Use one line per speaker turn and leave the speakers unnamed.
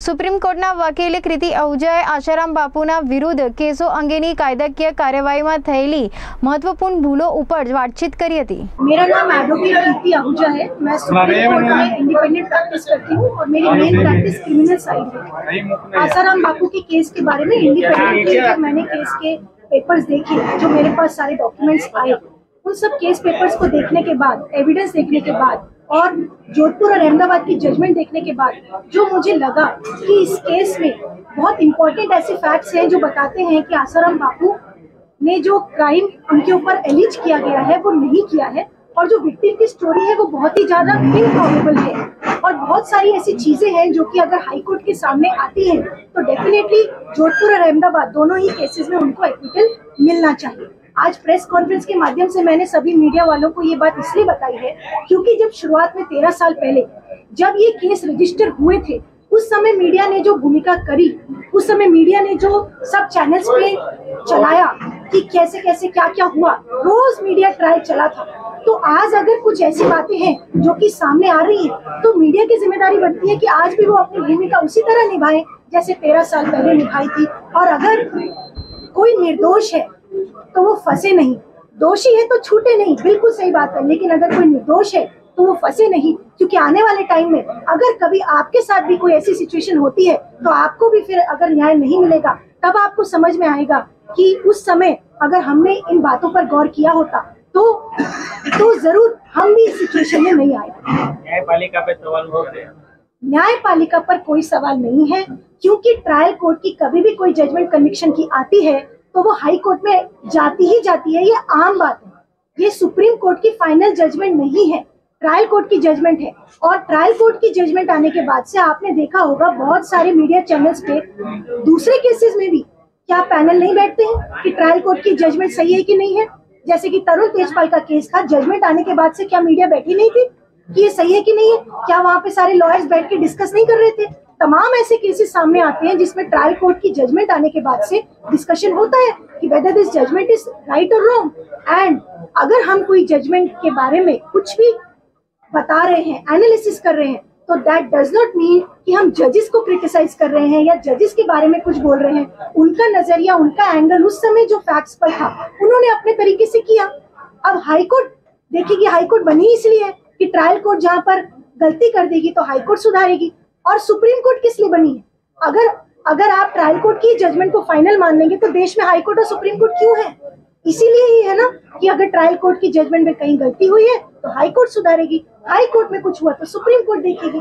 Supreme કોર્ટના વકીલે કૃતિ અહુજાએ આશારામ બાપુના વિરુદ્ધ કેસો અંગેની કાયદાકીય કાર્યવાહીમાં થયેલી महत्वपूर्ण भूलों ऊपर बातचीत करी थी।
मेरा नाम एडवोकेट कृति आहूजा है। मैं सुप्रीम कोर्ट में इंडिपेंडेंट प्रैक्टिस करती हूँ और मेरी मेन प्रैक्टिस क्रिमिनल साइड है। आसाराम बापू के केस के बारे में इंडिपेंडेंटली जब मैंने केस के पेपर्स देखे, जो मेरे पास सारे डॉक्यूमेंट्स आए, उन सब केस पेपर्स को देखने के बाद, एविडेंस देखने के बाद और जोधपुर और अहमदाबाद की जजमेंट देखने के बाद जो मुझे लगा कि इस केस में बहुत इंपॉर्टेंट ऐसे फैक्ट्स हैं जो बताते हैं कि आसाराम बापू ने जो क्राइम उनके ऊपर एलिज किया गया है वो नहीं किया है, और जो विक्टिम की स्टोरी है वो बहुत ही ज्यादा इनप्रॉबेबल है, और बहुत सारी ऐसी चीजें हैं जो कि अगर हाई कोर्ट के सामने आती हैं तो डेफिनेटली जोधपुर और अहमदाबाद दोनों ही केसेस में उनको एक्विटल मिलना चाहिए। आज प्रेस कॉन्फ्रेंस के माध्यम से मैंने सभी मीडिया वालों को ये बात इसलिए बताई है क्योंकि जब शुरुआत में 13 साल पहले जब ये केस रजिस्टर हुए थे, उस समय मीडिया ने जो भूमिका करी, उस समय मीडिया ने जो सब चैनल्स पे चलाया कि कैसे कैसे क्या क्या हुआ, रोज मीडिया ट्रायल चला था। तो आज अगर कुछ ऐसी बातें हैं जो कि सामने आ रही है तो मीडिया की जिम्मेदारी बनती है कि आज भी वो अपनी भूमिका उसी तरह निभाए जैसे 13 साल पहले निभाई थी। और अगर कोई निर्दोष है तो वो फंसे नहीं, दोषी है तो छूटे नहीं, बिल्कुल सही बात है, लेकिन अगर कोई निर्दोष है तो वो फंसे नहीं, क्योंकि आने वाले टाइम में अगर कभी आपके साथ भी कोई ऐसी सिचुएशन होती है तो आपको भी फिर अगर न्याय नहीं मिलेगा तब आपको समझ में आएगा कि उस समय अगर हमने इन बातों पर गौर किया होता तो जरूर हम भी इस सिचुएशन में नहीं आए।
न्यायपालिका पे सवाल बहुत है।
न्यायपालिका पर कोई सवाल नहीं है, क्योंकि ट्रायल कोर्ट की कभी भी कोई जजमेंट कन्विक्शन की आती है तो वो हाई कोर्ट में जाती ही जाती है, ये आम बात है। ये सुप्रीम कोर्ट की फाइनल जजमेंट नहीं है, ट्रायल कोर्ट की जजमेंट है। और ट्रायल कोर्ट की जजमेंट आने के बाद से आपने देखा होगा बहुत सारे मीडिया चैनल्स पे दूसरे केसेस में भी क्या पैनल नहीं बैठते हैं कि ट्रायल कोर्ट की जजमेंट सही है कि नहीं है। जैसे कि तरुण तेजपाल का केस था, जजमेंट आने के बाद से क्या मीडिया बैठी नहीं थी कि ये सही है कि नहीं है? क्या वहाँ पे सारे लॉयर्स बैठ के डिस्कस नहीं कर रहे थे? तमाम ऐसे केसेस सामने आते हैं जिसमें ट्रायल कोर्ट की जजमेंट आने के बाद से डिस्कशन होता है कि whether this judgement is right और रॉन्ग। एंड अगर हम कोई जजमेंट के बारे में कुछ भी बता रहे हैं, एनालिसिस कर रहे हैं, तो दैट डज नॉट मीन कि हम जजेस को क्रिटिसाइज कर रहे हैं या जजेस के बारे में कुछ बोल रहे हैं। उनका नजरिया, उनका एंगल उस समय जो फैक्ट्स पर था उन्होंने अपने तरीके से किया। अब हाई कोर्ट देखेगी, हाई कोर्ट बनी इसलिए है कि ट्रायल कोर्ट जहाँ पर गलती कर देगी तो हाई कोर्ट सुधारेगी, और सुप्रीम कोर्ट किस लिए बनी है? अगर आप ट्रायल कोर्ट की जजमेंट को फाइनल मान लेंगे तो देश में हाई कोर्ट और सुप्रीम कोर्ट क्यों है? इसीलिए ही है ना कि अगर ट्रायल कोर्ट की जजमेंट में कहीं गलती हुई है तो हाई कोर्ट सुधारेगी, हाई कोर्ट में कुछ हुआ तो सुप्रीम कोर्ट देखेगी।